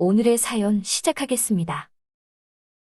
오늘의 사연 시작하겠습니다.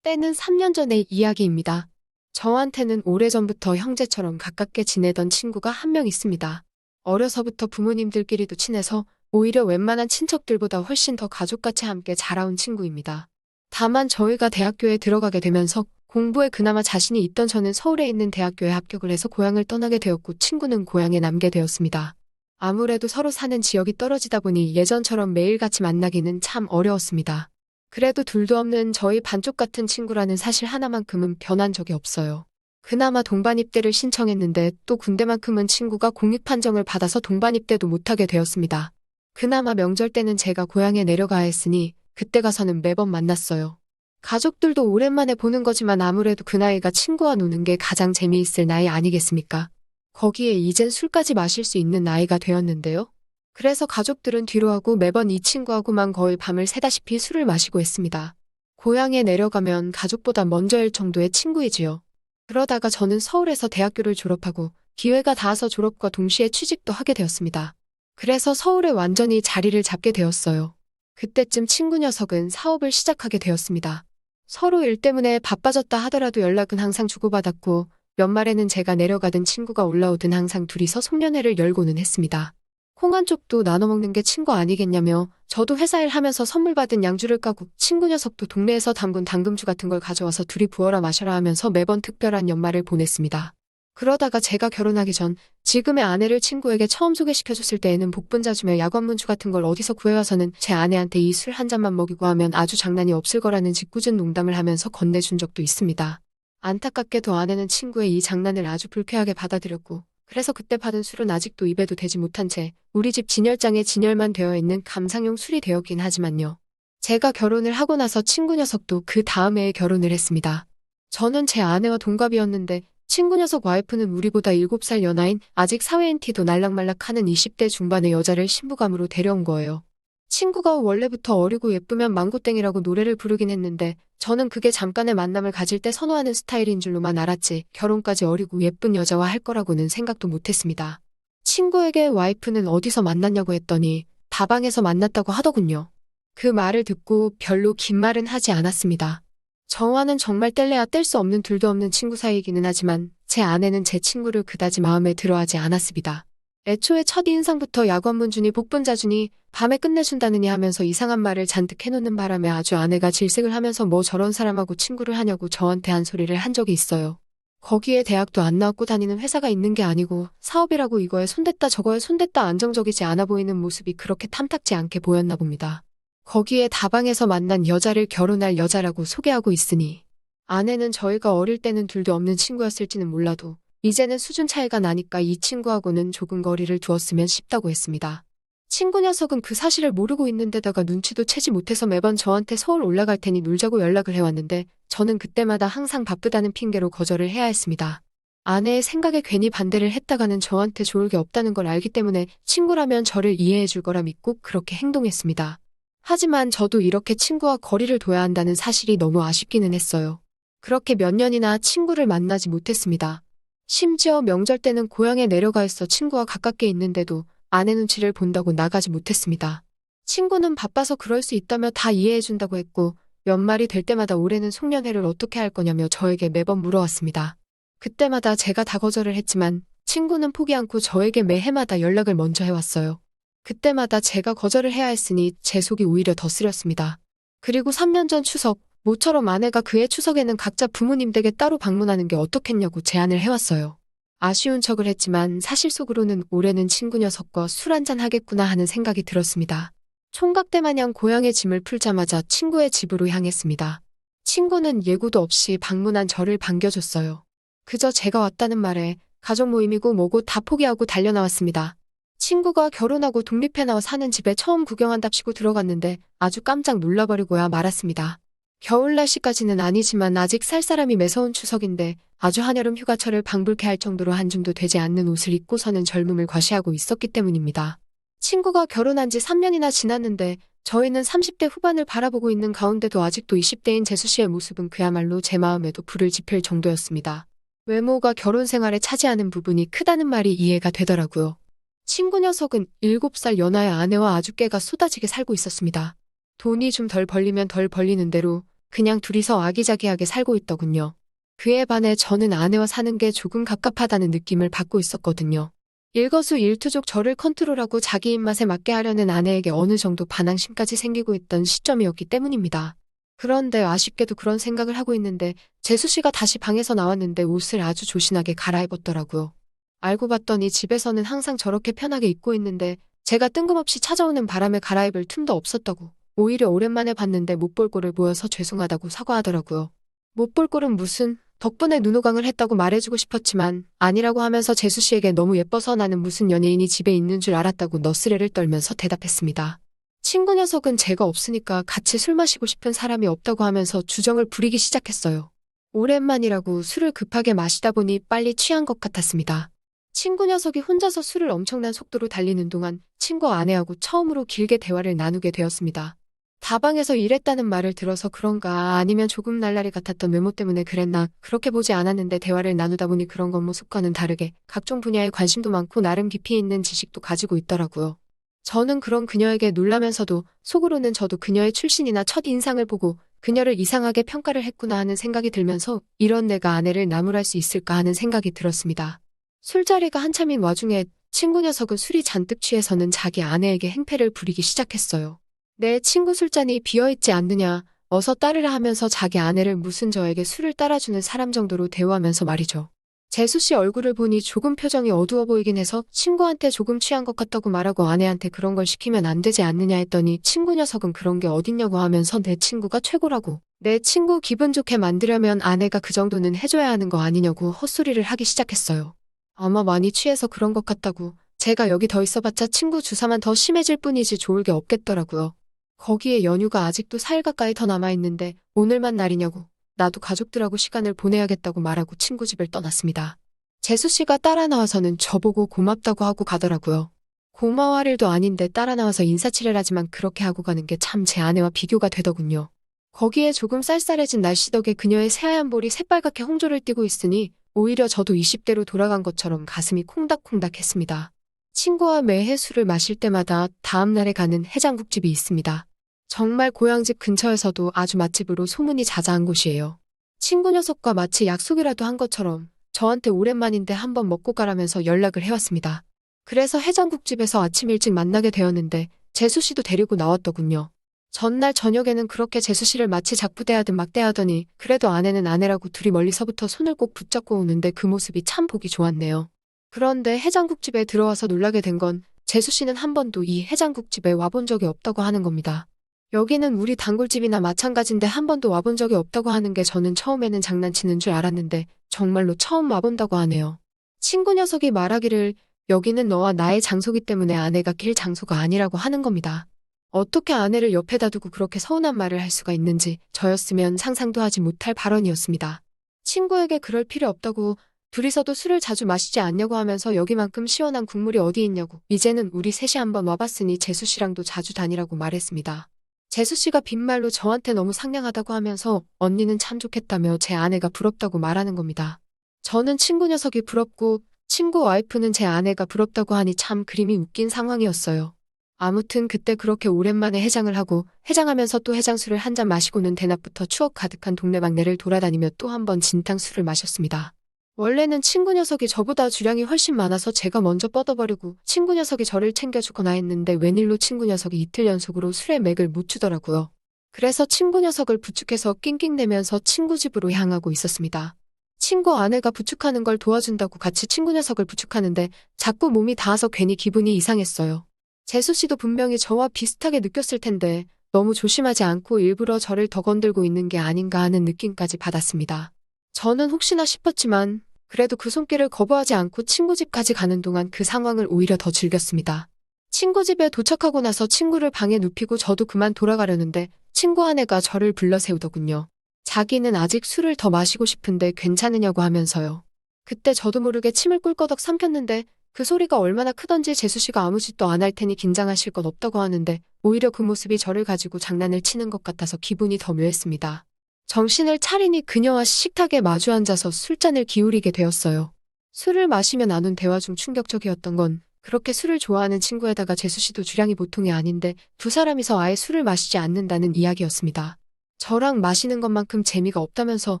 때는 3년 전의 이야기입니다. 저한테는 오래전부터 형제처럼 가깝게 지내던 친구가 한 명 있습니다. 어려서부터 부모님들끼리도 친해서 오히려 웬만한 친척들보다 훨씬 더 가족같이 함께 자라온 친구입니다. 다만 저희가 대학교에 들어가게 되면서 공부에 그나마 자신이 있던 저는 서울에 있는 대학교에 합격을 해서 고향을 떠나게 되었고 친구는 고향에 남게 되었습니다. 아무래도 서로 사는 지역이 떨어지다 보니 예전처럼 매일같이 만나기는 참 어려웠습니다. 그래도 둘도 없는 저희 반쪽 같은 친구라는 사실 하나만큼은 변한 적이 없어요. 그나마 동반입대를 신청했는데 또 군대만큼은 친구가 공익 판정을 받아서 동반입대도 못하게 되었습니다. 그나마 명절 때는 제가 고향에 내려가야 했으니 그때 가서는 매번 만났어요. 가족들도 오랜만에 보는 거지만 아무래도 그 나이가 친구와 노는 게 가장 재미있을 나이 아니겠습니까? 거기에 이젠 술까지 마실 수 있는 나이가 되었는데요. 그래서 가족들은 뒤로 하고 매번 이 친구하고만 거의 밤을 새다시피 술을 마시고 했습니다. 고향에 내려가면 가족보다 먼저일 정도의 친구이지요. 그러다가 저는 서울에서 대학교를 졸업하고 기회가 닿아서 졸업과 동시에 취직도 하게 되었습니다. 그래서 서울에 완전히 자리를 잡게 되었어요. 그때쯤 친구 녀석은 사업을 시작하게 되었습니다. 서로 일 때문에 바빠졌다 하더라도 연락은 항상 주고받았고 연말에는 제가 내려가든 친구가 올라오든 항상 둘이서 송년회를 열고는 했습니다. 콩 한 쪽도 나눠 먹는 게 친구 아니겠냐며 저도 회사 일 하면서 선물 받은 양주를 까고 친구 녀석도 동네에서 담근 당금주 같은 걸 가져와서 둘이 부어라 마셔라 하면서 매번 특별한 연말을 보냈습니다. 그러다가 제가 결혼하기 전 지금의 아내를 친구에게 처음 소개시켜줬을 때에는 복분자 주며 야관문주 같은 걸 어디서 구해와서는 제 아내한테 이 술 한 잔만 먹이고 하면 아주 장난이 없을 거라는 짓궂은 농담을 하면서 건네준 적도 있습니다. 안타깝게도 아내는 친구의 이 장난을 아주 불쾌하게 받아들였고 그래서 그때 받은 술은 아직도 입에도 대지 못한 채 우리 집 진열장에 진열만 되어 있는 감상용 술이 되었긴 하지만요. 제가 결혼을 하고 나서 친구 녀석도 그 다음 해에 결혼을 했습니다. 저는 제 아내와 동갑이었는데 친구 녀석 와이프는 우리보다 7살 연하인 아직 사회인 티도 날락말락하는 20대 중반의 여자를 신부감으로 데려온 거예요. 친구가 원래부터 어리고 예쁘면 망고땡이라고 노래를 부르긴 했는데 저는 그게 잠깐의 만남을 가질 때 선호하는 스타일인 줄로만 알았지 결혼까지 어리고 예쁜 여자와 할 거라고는 생각도 못했습니다. 친구에게 와이프는 어디서 만났냐고 했더니 다방에서 만났다고 하더군요. 그 말을 듣고 별로 긴 말은 하지 않았습니다. 저와는 정말 뗄래야 뗄 수 없는 둘도 없는 친구 사이이기는 하지만 제 아내는 제 친구를 그다지 마음에 들어하지 않았습니다. 애초에 첫인상부터 야관문주니 복분자주니 밤에 끝내준다느니 하면서 이상한 말을 잔뜩 해놓는 바람에 아주 아내가 질색을 하면서 뭐 저런 사람하고 친구를 하냐고 저한테 한 소리를 한 적이 있어요. 거기에 대학도 안 나왔고 다니는 회사가 있는 게 아니고 사업이라고 이거에 손댔다 저거에 손댔다 안정적이지 않아 보이는 모습이 그렇게 탐탁지 않게 보였나 봅니다. 거기에 다방에서 만난 여자를 결혼할 여자라고 소개하고 있으니 아내는 저희가 어릴 때는 둘도 없는 친구였을지는 몰라도 이제는 수준 차이가 나니까 이 친구하고는 조금 거리를 두었으면 싶다고 했습니다. 친구 녀석은 그 사실을 모르고 있는 데다가 눈치도 채지 못해서 매번 저한테 서울 올라갈 테니 놀자고 연락을 해왔는데 저는 그때마다 항상 바쁘다는 핑계로 거절을 해야 했습니다. 아내의 생각에 괜히 반대를 했다가는 저한테 좋을 게 없다는 걸 알기 때문에 친구라면 저를 이해해 줄 거라 믿고 그렇게 행동했습니다. 하지만 저도 이렇게 친구와 거리를 둬야 한다는 사실이 너무 아쉽기는 했어요. 그렇게 몇 년이나 친구를 만나지 못했습니다. 심지어 명절 때는 고향에 내려가 있어 친구와 가깝게 있는데도 아내 눈치를 본다고 나가지 못했습니다. 친구는 바빠서 그럴 수 있다며 다 이해해준다고 했고 연말이 될 때마다 올해는 송년회를 어떻게 할 거냐며 저에게 매번 물어왔습니다. 그때마다 제가 다 거절을 했지만 친구는 포기 않고 저에게 매해마다 연락을 먼저 해왔어요. 그때마다 제가 거절을 해야 했으니 제 속이 오히려 더 쓰렸습니다. 그리고 3년 전 추석 모처럼 아내가 그해 추석에는 각자 부모님 댁에 따로 방문하는 게 어떻겠냐고 제안을 해왔어요. 아쉬운 척을 했지만 사실 속으로는 올해는 친구 녀석과 술 한잔 하겠구나 하는 생각이 들었습니다. 총각대 마냥 고향의 짐을 풀자마자 친구의 집으로 향했습니다. 친구는 예고도 없이 방문한 저를 반겨줬어요. 그저 제가 왔다는 말에 가족 모임이고 뭐고 다 포기하고 달려나왔습니다. 친구가 결혼하고 독립해 나와 사는 집에 처음 구경한답시고 들어갔는데 아주 깜짝 놀라버리고야 말았습니다. 겨울 날씨까지는 아니지만 아직 살 사람이 매서운 추석인데 아주 한여름 휴가철을 방불케 할 정도로 한 줌도 되지 않는 옷을 입고서는 젊음을 과시하고 있었기 때문입니다. 친구가 결혼한 지 3년이나 지났는데 저희는 30대 후반을 바라보고 있는 가운데도 아직도 20대인 재수 씨의 모습은 그야말로 제 마음에도 불을 지필 정도였습니다. 외모가 결혼 생활에 차지하는 부분이 크다는 말이 이해가 되더라고요. 친구 녀석은 7살 연하의 아내와 아주깨가 쏟아지게 살고 있었습니다. 돈이 좀 덜 벌리면 덜 벌리는 대로 그냥 둘이서 아기자기하게 살고 있더군요. 그에 반해 저는 아내와 사는 게 조금 갑갑하다는 느낌을 받고 있었거든요. 일거수일투족 저를 컨트롤하고 자기 입맛에 맞게 하려는 아내에게 어느 정도 반항심까지 생기고 있던 시점이었기 때문입니다. 그런데 아쉽게도 그런 생각을 하고 있는데 재수 씨가 다시 방에서 나왔는데 옷을 아주 조신하게 갈아입었더라고요. 알고 봤더니 집에서는 항상 저렇게 편하게 입고 있는데 제가 뜬금없이 찾아오는 바람에 갈아입을 틈도 없었다고. 오히려 오랜만에 봤는데 못 볼 꼴을 보여서 죄송하다고 사과하더라고요. 못 볼 꼴은 무슨, 덕분에 눈호강을 했다고 말해주고 싶었지만 아니라고 하면서 재수 씨에게 너무 예뻐서 나는 무슨 연예인이 집에 있는 줄 알았다고 너스레를 떨면서 대답했습니다. 친구 녀석은 제가 없으니까 같이 술 마시고 싶은 사람이 없다고 하면서 주정을 부리기 시작했어요. 오랜만이라고 술을 급하게 마시다 보니 빨리 취한 것 같았습니다. 친구 녀석이 혼자서 술을 엄청난 속도로 달리는 동안 친구 아내하고 처음으로 길게 대화를 나누게 되었습니다. 다방에서 일했다는 말을 들어서 그런가 아니면 조금 날라리 같았던 외모 때문에 그랬나 그렇게 보지 않았는데 대화를 나누다 보니 그런 겉모습과는 다르게 각종 분야에 관심도 많고 나름 깊이 있는 지식도 가지고 있더라고요. 저는 그런 그녀에게 놀라면서도 속으로는 저도 그녀의 출신이나 첫 인상을 보고 그녀를 이상하게 평가를 했구나 하는 생각이 들면서 이런 내가 아내를 나무랄 수 있을까 하는 생각이 들었습니다. 술자리가 한참인 와중에 친구 녀석은 술이 잔뜩 취해서는 자기 아내에게 행패를 부리기 시작했어요. 내 친구 술잔이 비어있지 않느냐, 어서 따르라 하면서 자기 아내를 무슨 저에게 술을 따라주는 사람 정도로 대우하면서 말이죠. 재수 씨 얼굴을 보니 조금 표정이 어두워 보이긴 해서 친구한테 조금 취한 것 같다고 말하고 아내한테 그런 걸 시키면 안 되지 않느냐 했더니 친구 녀석은 그런 게 어딨냐고 하면서 내 친구가 최고라고. 내 친구 기분 좋게 만들려면 아내가 그 정도는 해줘야 하는 거 아니냐고 헛소리를 하기 시작했어요. 아마 많이 취해서 그런 것 같다고. 제가 여기 더 있어봤자 친구 주사만 더 심해질 뿐이지 좋을 게 없겠더라고요. 거기에 연휴가 아직도 4일 가까이 더 남아있는데 오늘만 날이냐고. 나도 가족들하고 시간을 보내야겠다고 말하고 친구 집을 떠났습니다. 재수 씨가 따라 나와서는 저보고 고맙다고 하고 가더라고요. 고마워할 일도 아닌데 따라 나와서 인사치레를 하지만 그렇게 하고 가는 게 참 제 아내와 비교가 되더군요. 거기에 조금 쌀쌀해진 날씨 덕에 그녀의 새하얀 볼이 새빨갛게 홍조를 띠고 있으니 오히려 저도 20대로 돌아간 것처럼 가슴이 콩닥콩닥했습니다. 친구와 매해 술을 마실 때마다 다음 날에 가는 해장국집이 있습니다. 정말 고향집 근처에서도 아주 맛집으로 소문이 자자한 곳이에요. 친구 녀석과 마치 약속이라도 한 것처럼 저한테 오랜만인데 한번 먹고 가라면서 연락을 해왔습니다. 그래서 해장국집에서 아침 일찍 만나게 되었는데 재수 씨도 데리고 나왔더군요. 전날 저녁에는 그렇게 재수 씨를 마치 작부대하듯 막대하더니 그래도 아내는 아내라고 둘이 멀리서부터 손을 꼭 붙잡고 오는데 그 모습이 참 보기 좋았네요. 그런데 해장국집에 들어와서 놀라게 된 건 재수 씨는 한 번도 이 해장국집에 와본 적이 없다고 하는 겁니다. 여기는 우리 단골집이나 마찬가지인데 한 번도 와본 적이 없다고 하는 게 저는 처음에는 장난치는 줄 알았는데 정말로 처음 와본다고 하네요. 친구 녀석이 말하기를 여기는 너와 나의 장소기 때문에 아내가 낄 장소가 아니라고 하는 겁니다. 어떻게 아내를 옆에다 두고 그렇게 서운한 말을 할 수가 있는지 저였으면 상상도 하지 못할 발언이었습니다. 친구에게 그럴 필요 없다고 둘이서도 술을 자주 마시지 않냐고 하면서 여기만큼 시원한 국물이 어디 있냐고 이제는 우리 셋이 한번 와봤으니 재수 씨랑도 자주 다니라고 말했습니다. 재수 씨가 빈말로 저한테 너무 상냥하다고 하면서 언니는 참 좋겠다며 제 아내가 부럽다고 말하는 겁니다. 저는 친구 녀석이 부럽고 친구 와이프는 제 아내가 부럽다고 하니 참 그림이 웃긴 상황이었어요. 아무튼 그때 그렇게 오랜만에 해장을 하고 해장하면서 또 해장술을 한 잔 마시고는 대낮부터 추억 가득한 동네방네를 돌아다니며 또 한 번 진탕술을 마셨습니다. 원래는 친구 녀석이 저보다 주량이 훨씬 많아서 제가 먼저 뻗어버리고 친구 녀석이 저를 챙겨주거나 했는데 웬일로 친구 녀석이 이틀 연속으로 술에 맥을 못 추더라고요. 그래서 친구 녀석을 부축해서 낑낑대면서 친구 집으로 향하고 있었습니다. 친구 아내가 부축하는 걸 도와준다고 같이 친구 녀석을 부축하는데 자꾸 몸이 닿아서 괜히 기분이 이상했어요. 재수 씨도 분명히 저와 비슷하게 느꼈을 텐데 너무 조심하지 않고 일부러 저를 더 건들고 있는 게 아닌가 하는 느낌까지 받았습니다. 저는 혹시나 싶었지만 그래도 그 손길을 거부하지 않고 친구 집까지 가는 동안 그 상황을 오히려 더 즐겼습니다. 친구 집에 도착하고 나서 친구를 방에 눕히고 저도 그만 돌아가려는데 친구 아내가 저를 불러 세우더군요. 자기는 아직 술을 더 마시고 싶은데 괜찮으냐고 하면서요. 그때 저도 모르게 침을 꿀꺼덕 삼켰는데 그 소리가 얼마나 크던지 재수 씨가 아무 짓도 안 할 테니 긴장하실 것 없다고 하는데 오히려 그 모습이 저를 가지고 장난을 치는 것 같아서 기분이 더 묘했습니다. 정신을 차리니 그녀와 식탁에 마주 앉아서 술잔을 기울이게 되었어요. 술을 마시며 나눈 대화 중 충격적이었던 건 그렇게 술을 좋아하는 친구에다가 재수 씨도 주량이 보통이 아닌데 두 사람이서 아예 술을 마시지 않는다는 이야기였습니다. 저랑 마시는 것만큼 재미가 없다면서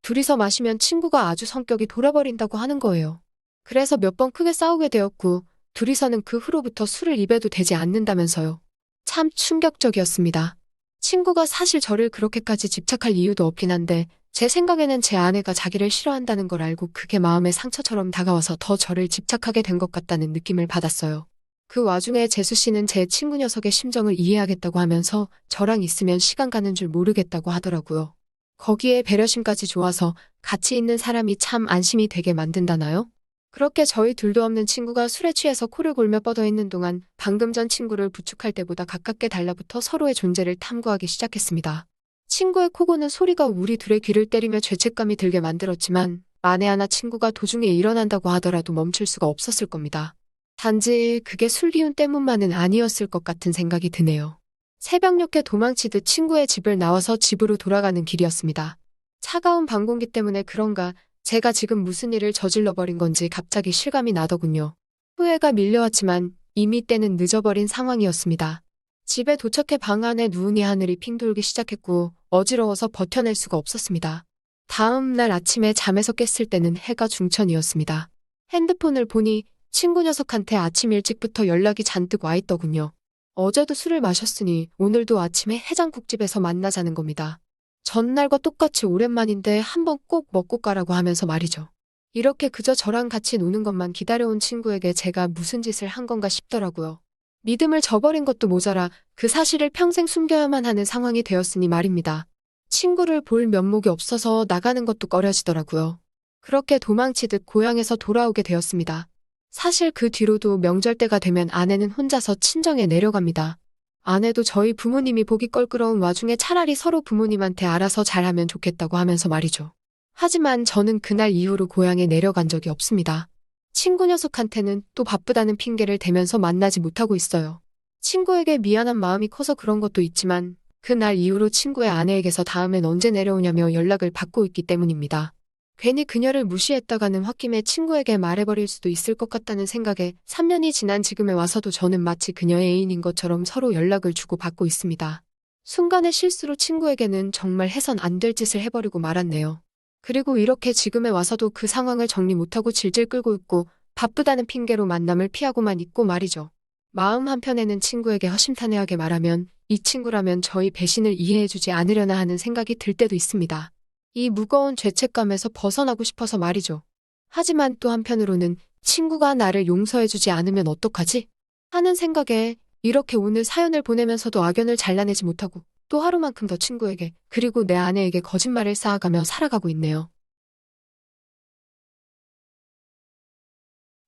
둘이서 마시면 친구가 아주 성격이 돌아버린다고 하는 거예요. 그래서 몇 번 크게 싸우게 되었고 둘이서는 그 후로부터 술을 입에도 대지 않는다면서요. 참 충격적이었습니다. 친구가 사실 저를 그렇게까지 집착할 이유도 없긴 한데 제 생각에는 제 아내가 자기를 싫어한다는 걸 알고 그게 마음의 상처처럼 다가와서 더 저를 집착하게 된 것 같다는 느낌을 받았어요. 그 와중에 재수 씨는 제 친구 녀석의 심정을 이해하겠다고 하면서 저랑 있으면 시간 가는 줄 모르겠다고 하더라고요. 거기에 배려심까지 좋아서 같이 있는 사람이 참 안심이 되게 만든다나요? 그렇게 저희 둘도 없는 친구가 술에 취해서 코를 골며 뻗어 있는 동안 방금 전 친구를 부축할 때보다 가깝게 달라붙어 서로의 존재를 탐구하기 시작했습니다. 친구의 코고는 소리가 우리 둘의 귀를 때리며 죄책감이 들게 만들었지만 만에 하나 친구가 도중에 일어난다고 하더라도 멈출 수가 없었을 겁니다. 단지 그게 술 기운 때문만은 아니었을 것 같은 생각이 드네요. 새벽녘에 도망치듯 친구의 집을 나와서 집으로 돌아가는 길이었습니다. 차가운 밤 공기 때문에 그런가 제가 지금 무슨 일을 저질러버린 건지 갑자기 실감이 나더군요. 후회가 밀려왔지만 이미 때는 늦어버린 상황이었습니다. 집에 도착해 방 안에 누우니 하늘이 핑 돌기 시작했고 어지러워서 버텨낼 수가 없었습니다. 다음 날 아침에 잠에서 깼을 때는 해가 중천이었습니다. 핸드폰을 보니 친구 녀석한테 아침 일찍부터 연락이 잔뜩 와 있더군요. 어제도 술을 마셨으니 오늘도 아침에 해장국집에서 만나자는 겁니다. 전날과 똑같이 오랜만인데 한번 꼭 먹고 가라고 하면서 말이죠. 이렇게 그저 저랑 같이 노는 것만 기다려온 친구에게 제가 무슨 짓을 한 건가 싶더라고요. 믿음을 저버린 것도 모자라 그 사실을 평생 숨겨야만 하는 상황이 되었으니 말입니다. 친구를 볼 면목이 없어서 나가는 것도 꺼려지더라고요. 그렇게 도망치듯 고향에서 돌아오게 되었습니다. 사실 그 뒤로도 명절 때가 되면 아내는 혼자서 친정에 내려갑니다. 아내도 저희 부모님이 보기 껄끄러운 와중에 차라리 서로 부모님한테 알아서 잘하면 좋겠다고 하면서 말이죠. 하지만 저는 그날 이후로 고향에 내려간 적이 없습니다. 친구 녀석한테는 또 바쁘다는 핑계를 대면서 만나지 못하고 있어요. 친구에게 미안한 마음이 커서 그런 것도 있지만 그날 이후로 친구의 아내에게서 다음엔 언제 내려오냐며 연락을 받고 있기 때문입니다. 괜히 그녀를 무시했다가는 홧김에 친구에게 말해버릴 수도 있을 것 같다는 생각에 3년이 지난 지금에 와서도 저는 마치 그녀의 애인인 것처럼 서로 연락을 주고받고 있습니다. 순간의 실수로 친구에게는 정말 해선 안 될 짓을 해버리고 말았네요. 그리고 이렇게 지금에 와서도 그 상황을 정리 못하고 질질 끌고 있고 바쁘다는 핑계로 만남을 피하고만 있고 말이죠. 마음 한편에는 친구에게 허심탄회하게 말하면 이 친구라면 저희 배신을 이해해주지 않으려나 하는 생각이 들 때도 있습니다. 이 무거운 죄책감에서 벗어나고 싶어서 말이죠. 하지만 또 한편으로는 친구가 나를 용서해주지 않으면 어떡하지? 하는 생각에 이렇게 오늘 사연을 보내면서도 악연을 잘라내지 못하고 또 하루만큼 더 친구에게 그리고 내 아내에게 거짓말을 쌓아가며 살아가고 있네요.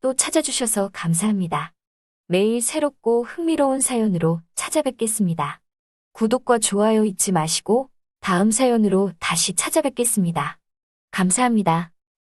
또 찾아주셔서 감사합니다. 매일 새롭고 흥미로운 사연으로 찾아뵙겠습니다. 구독과 좋아요 잊지 마시고 다음 사연으로 다시 찾아뵙겠습니다. 감사합니다.